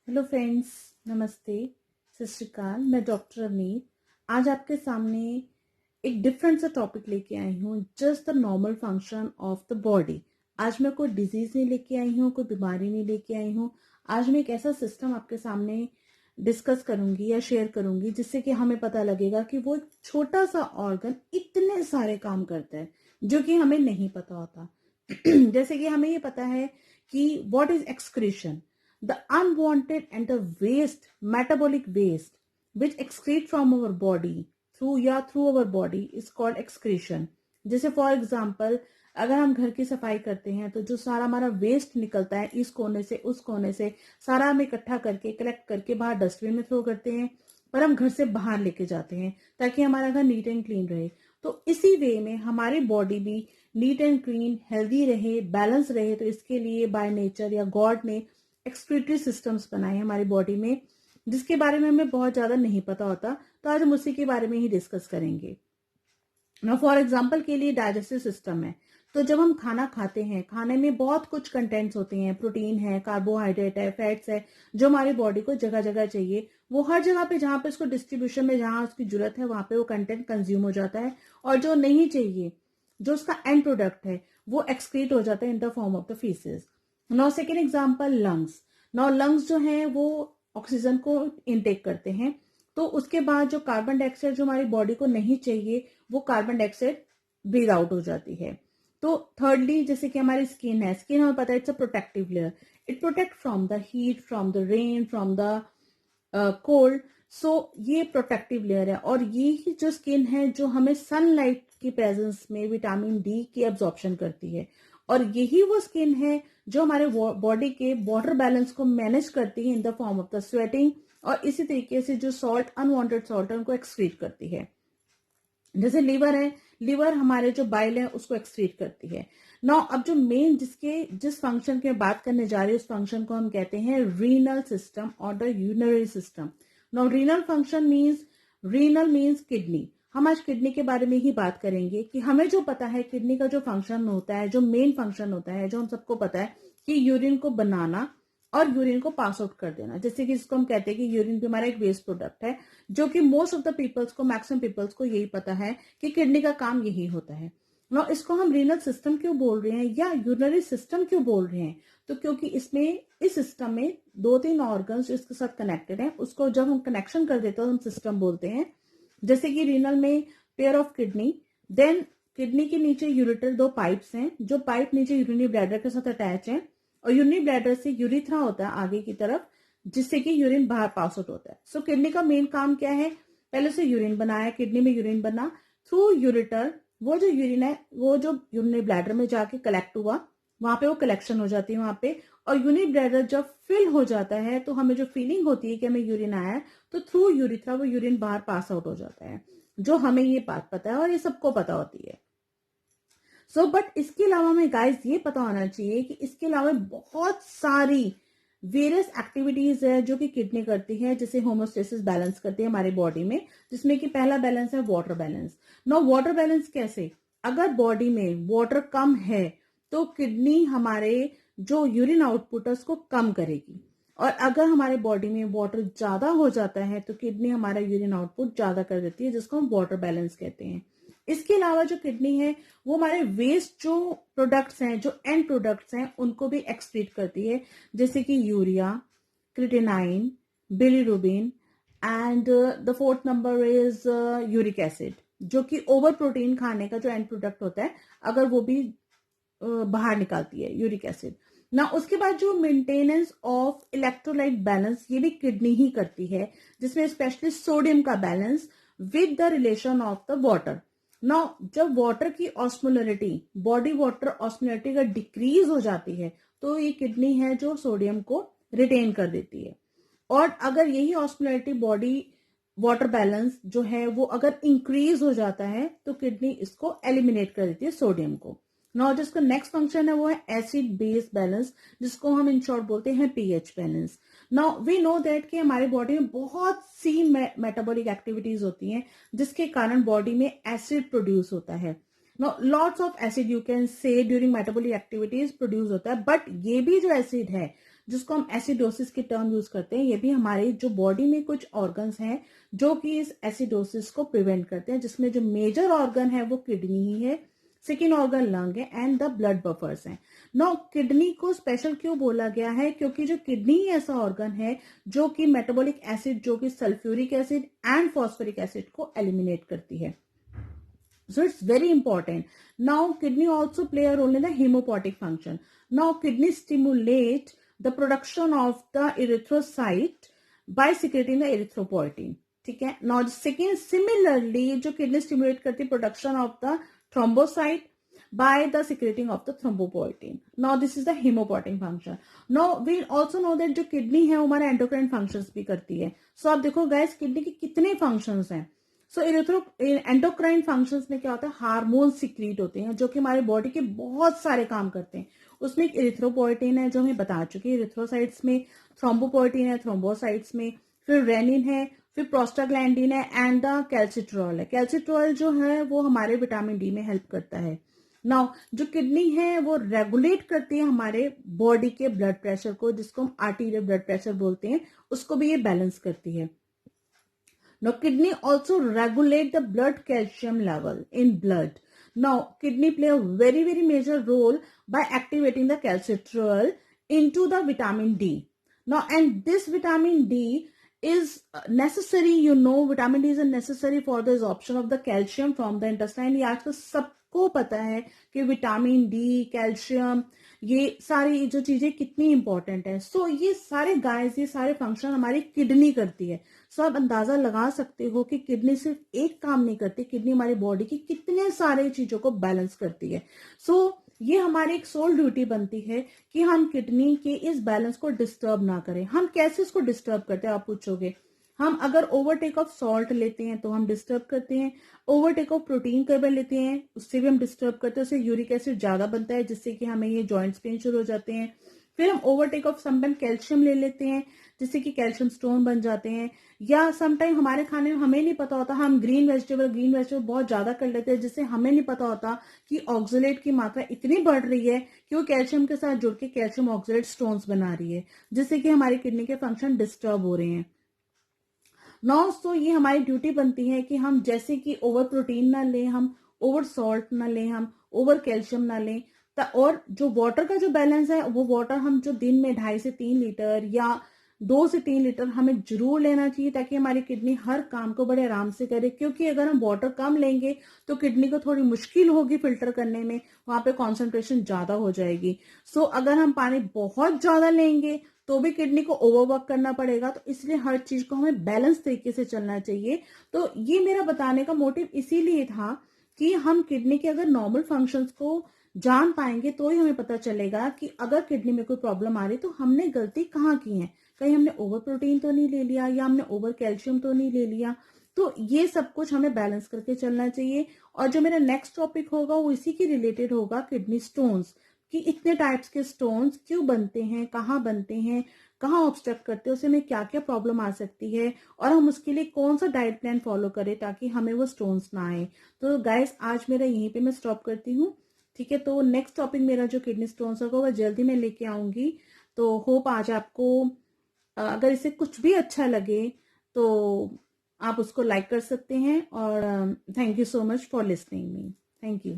Hello friends, नमस्ते, सत श्री अकाल। मैं डॉक्टर अवनीत आज आपके सामने एक डिफरेंट सा टॉपिक लेके आई हूँ। Just the normal function of the body. आज मैं कोई डिजीज नहीं लेके आई हूँ, कोई बीमारी नहीं लेके आई हूँ। आज मैं एक ऐसा सिस्टम आपके सामने डिस्कस करूंगी या शेयर करूंगी जिससे कि हमें पता लगेगा कि वो एक छोटा सा ऑर्गन इतने सारे काम करता है जो कि हमें नहीं पता होता। जैसे कि हमें ये पता है कि what is excretion, the unwanted and the waste, metabolic waste, which excrete from our body through our body is called excretion. जैसे फॉर एग्जाम्पल अगर हम घर की सफाई करते हैं तो जो सारा हमारा वेस्ट निकलता है इस कोने से उस कोने से, सारा हम इकट्ठा करके कलेक्ट करके बाहर डस्टबिन में थ्रो करते हैं, पर हम घर से बाहर लेके जाते हैं ताकि हमारा घर नीट एंड क्लीन रहे। तो इसी वे में हमारी बॉडी भी नीट एंड क्लीन, हेल्दी रहे, बैलेंस रहे। तो इसके लिए बाय नेचर या गॉड ने एक्सक्रीटरी सिस्टम्स बनाए हमारी बॉडी में, जिसके बारे में हमें बहुत ज्यादा नहीं पता होता। तो आज हम उसी के बारे में ही डिस्कस करेंगे ना। फॉर एग्जाम्पल के लिए डाइजेस्टिव सिस्टम है। तो जब हम खाना खाते हैं, खाने में बहुत कुछ कंटेंट्स होते हैं, प्रोटीन है, कार्बोहाइड्रेट है, फैट्स है, जो हमारी बॉडी को जगह जगह चाहिए। वो हर जगह पे जहां पे उसको डिस्ट्रीब्यूशन में जहां उसकी जरूरत है वहां पे वो कंटेंट कंज्यूम हो जाता है, और जो नहीं चाहिए, जो उसका एंड प्रोडक्ट है, वो एक्सक्रीट हो जाता है in the form of the faeces. Now second example, lungs. Now lungs जो है वो ऑक्सीजन को इनटेक करते हैं। तो उसके बाद जो कार्बन डाइऑक्साइड जो हमारी बॉडी को नहीं चाहिए वो कार्बन डाइऑक्साइड ब्रीद आउट हो जाती है। तो थर्डली जैसे कि हमारी स्किन है, स्किन हमें पता है it's a protective layer. It protect from the heat, from the rain, from the cold. So ये प्रोटेक्टिव लेयर है, और ये ही जो स्किन है जो हमें सनलाइट की प्रेजेंस में विटामिन डी की एब्जॉर्प्शन करती है, और यही वो स्किन है जो हमारे बॉडी के वाटर बैलेंस को मैनेज करती है in the form of the sweating, और इसी तरीके से जो सॉल्ट, अनवांटेड सॉल्ट है उनको एक्सक्रीट करती है। जैसे लीवर है, लीवर हमारे जो बाइल है उसको एक्सक्रीट करती है। नाउ अब जो मेन जिस फंक्शन की बात करने जा रही है उस फंक्शन को हम कहते हैं रीनल सिस्टम और the urinary system. Now renal function means, renal means kidney. हम आज किडनी के बारे में ही बात करेंगे कि हमें जो पता है किडनी का जो फंक्शन होता है, जो मेन फंक्शन होता है, जो हम सबको पता है कि यूरिन को बनाना और यूरिन को पास आउट कर देना। जैसे कि इसको हम कहते हैं कि यूरिन भी हमारा एक वेस्ट प्रोडक्ट है, जो कि मोस्ट ऑफ द पीपल्स को, मैक्सिमम पीपल्स को यही पता है कि किडनी का काम यही होता है। ना इसको हम रीनल सिस्टम क्यों बोल रहे हैं या यूरिनरी सिस्टम क्यों बोल रहे हैं? तो क्योंकि इसमें, इस सिस्टम में दो तीन ऑर्गन्स जो इसके साथ कनेक्टेड हैं, उसको जब हम कनेक्शन कर देते हैं तो हम सिस्टम बोलते हैं। जैसे कि रीनल में pair of kidney, then kidney के नीचे यूरेटर, दो पाइप्स हैं जो पाइप नीचे यूरिनरी ब्लैडर के साथ अटैच है, और यूरिनरी ब्लैडर से यूरिथ्रा होता है आगे की तरफ, जिससे कि यूरिन बाहर पास आउट होता है। सो किडनी का मेन काम क्या है? पहले से यूरिन बनाया, किडनी में यूरिन बना, थ्रू यूरिटर वो जो यूरिन है वो जो यूरिनरी ब्लैडर में जाके कलेक्ट हुआ, वहां पे वो कलेक्शन हो जाती है वहां पे। और यूरिनरी ब्लैडर जब फिल हो जाता है तो हमें जो फीलिंग होती है कि हमें यूरिन आया है, तो थ्रू यूरिथ्रा वो यूरिन बाहर पास आउट हो जाता है। जो हमें ये बात पता है और ये सबको पता होती है। बट इसके अलावा हमें गाइस ये पता होना चाहिए कि इसके अलावा बहुत सारी वेरियस एक्टिविटीज है जो कि किडनी करती है, जैसे होमोस्टेसिस बैलेंस करती है हमारी बॉडी में, जिसमें कि पहला बैलेंस है water balance. No water balance कैसे? अगर बॉडी में वाटर कम है तो किडनी हमारे जो यूरिन आउटपुट है उसको कम करेगी, और अगर हमारे बॉडी में वाटर ज्यादा हो जाता है तो किडनी हमारा यूरिन आउटपुट ज्यादा कर देती है, जिसको हम वाटर बैलेंस कहते हैं। इसके अलावा जो किडनी है वो हमारे वेस्ट जो प्रोडक्ट्स हैं, जो एंड प्रोडक्ट्स हैं, उनको भी एक्सक्रीट करती है, जैसे कि urea, creatinine, bilirubin, and the fourth number is uric acid, जो कि ओवर प्रोटीन खाने का जो एंड प्रोडक्ट होता है, अगर वो भी बाहर निकालती है यूरिक एसिड ना। उसके बाद जो मेंटेनेंस ऑफ इलेक्ट्रोलाइट बैलेंस, ये भी किडनी ही करती है, जिसमें स्पेशली सोडियम का balance with the relation of the water. Now जब वाटर की ऑस्मोलरिटी, बॉडी वाटर ऑस्मोलरिटी अगर डिक्रीज हो जाती है तो ये किडनी है जो सोडियम को रिटेन कर देती है, और अगर यही ऑस्मोलरिटी, बॉडी वाटर बैलेंस जो है वो अगर इंक्रीज हो जाता है तो किडनी इसको एलिमिनेट कर देती है, सोडियम को। नाउ जिसका नेक्स्ट फंक्शन है वो है एसिड बेस बैलेंस, जिसको हम इन शॉर्ट बोलते हैं pH balance. Now we know that कि हमारी बॉडी में बहुत सी मेटाबॉलिक एक्टिविटीज होती हैं जिसके कारण बॉडी में एसिड प्रोड्यूस होता है। Now lots of acid you can say during metabolic activities produce होता है, बट ये भी जो एसिड है जिसको हम एसिडोसिस की टर्म यूज करते हैं, ये भी हमारे जो बॉडी में कुछ ऑर्गन्स हैं जो कि इस एसिडोसिस को प्रिवेंट करते हैं, जिसमें जो मेजर ऑर्गन है वो किडनी ही है, सेकेंड ऑर्गन लंग है एंड द ब्लड बफर्स हैं। नाउ किडनी को स्पेशल क्यों बोला गया है? क्योंकि जो किडनी ऐसा ऑर्गन है जो कि मेटाबॉलिक एसिड, जो कि sulphuric acid and phosphoric acid को एलिमिनेट करती है। So it's very important. Now kidney also play a role in the hemopoietic function. Now kidney stimulate the production of the erythrocyte by secreting the erythropoietin. ठीक है। Now second, similarly जो kidney stimulate करती production of the thrombocyte by the secreting of the thrombopoietin. Now this is the hemopoietic function. Now we also know that जो kidney है हमारे endocrine functions भी करती है। So आप देखो guys kidney के कितने functions हैं। सो एंडोक्राइन फंक्शंस में क्या होता है, हार्मोन सिक्रीट होते हैं जो कि हमारे बॉडी के बहुत सारे काम करते हैं। उसमें एक इरिथ्रोपोइटिन है जो हमें बता चुके हैं, इरिथ्रोसाइट्स में थ्रोम्बोपोइटिन है, थ्रोम्बोसाइट्स में फिर रेनिन है, फिर प्रोस्टाग्लैंडिन है एंड द कैल्सिट्रॉल है। कैल्सिट्रॉल जो है वो हमारे विटामिन डी में हेल्प करता है। नाउ जो किडनी है वो रेगुलेट करती है हमारे बॉडी के ब्लड प्रेशर को, जिसको हम आर्टीरियल ब्लड प्रेशर बोलते हैं, उसको भी ये बैलेंस करती है। Now, kidney also regulate the blood calcium level in blood. Now, kidney play a very, very major role by activating the calcitriol into the vitamin D. Now, and this vitamin D is necessary, vitamin D is necessary for the absorption of the calcium from the intestine. ये आजकल सबको पता है कि vitamin D, calcium, ये सारी जो चीजें कितनी इंपॉर्टेंट है। सो ये सारे गाइस, ये सारे फंक्शन हमारी किडनी करती है। सो आप अंदाजा लगा सकते हो कि किडनी सिर्फ एक काम नहीं करती, किडनी हमारी बॉडी की कितने सारे चीजों को बैलेंस करती है। सो ये हमारी एक सोल ड्यूटी बनती है कि हम किडनी के इस बैलेंस को डिस्टर्ब ना करें। हम कैसे इसको डिस्टर्ब करते हैं आप पूछोगे। हम अगर ओवरटेक ऑफ सॉल्ट लेते हैं तो हम डिस्टर्ब करते हैं, ओवरटेक ऑफ प्रोटीन कई बार लेते हैं उससे भी हम डिस्टर्ब करते हैं, उससे यूरिक एसिड ज्यादा बनता है जिससे कि हमें ये जॉइंट्स पेन शुरू हो जाते हैं। फिर हम ओवरटेक ऑफ समटाइम कैल्शियम ले लेते हैं जिससे कि कैल्शियम स्टोन बन जाते हैं, या समटाइम हमारे खाने में हमें नहीं पता होता, हम ग्रीन वेजिटेबल बहुत ज्यादा कर लेते हैं जिससे हमें नहीं पता होता कि ऑक्सलेट की मात्रा इतनी बढ़ रही है कि वो कैल्शियम के साथ जुड़ के कैल्शियम ऑक्सलेट स्टोन्स बना रही है, जिससे कि हमारी किडनी के फंक्शन डिस्टर्ब हो रहे हैं। तो ये हमारी ड्यूटी बनती है कि हम जैसे कि ओवर प्रोटीन ना लें, हम ओवर सॉल्ट ना लें, हम ओवर कैल्शियम ना लें, और जो वाटर का जो बैलेंस है वो वाटर हम जो दिन में 2.5 से 3 लीटर या 2 से 3 लीटर हमें जरूर लेना चाहिए ताकि हमारी किडनी हर काम को बड़े आराम से करे। क्योंकि अगर हम वाटर कम लेंगे तो किडनी को थोड़ी मुश्किल होगी फिल्टर करने में, वहां पे कॉन्सेंट्रेशन ज्यादा हो जाएगी। अगर हम पानी बहुत ज्यादा लेंगे तो भी किडनी को ओवरवर्क करना पड़ेगा। तो इसलिए हर चीज को हमें बैलेंस तरीके से चलना चाहिए। तो ये मेरा बताने का मोटिव इसीलिए था कि हम किडनी के अगर नॉर्मल फंक्शंस को जान पाएंगे तो ही हमें पता चलेगा कि अगर किडनी में कोई प्रॉब्लम आ रही तो हमने गलती कहाँ की है। कहीं हमने ओवर प्रोटीन तो नहीं ले लिया या हमने ओवर कैल्शियम तो नहीं ले लिया। तो ये सब कुछ हमें बैलेंस करके चलना चाहिए। और जो मेरा नेक्स्ट टॉपिक होगा वो इसी के रिलेटेड होगा, किडनी स्टोन्स, कि इतने टाइप्स के स्टोन्स क्यों बनते हैं, कहाँ बनते हैं, कहाँ ऑब्स्ट्रक्ट करते हैं, उसमें क्या क्या प्रॉब्लम आ सकती है और हम उसके लिए कौन सा डाइट प्लान फॉलो करें ताकि हमें वो स्टोन्स ना आए। तो गाइस आज मेरा यहीं पे मैं स्टॉप करती हूँ। ठीक है, तो नेक्स्ट टॉपिक मेरा जो किडनी स्टोन्स होगा वो जल्दी मैं लेके आऊंगी। तो होप आज आपको अगर इसे कुछ भी अच्छा लगे तो आप उसको लाइक कर सकते हैं। और thank you so much for listening me. Thank you.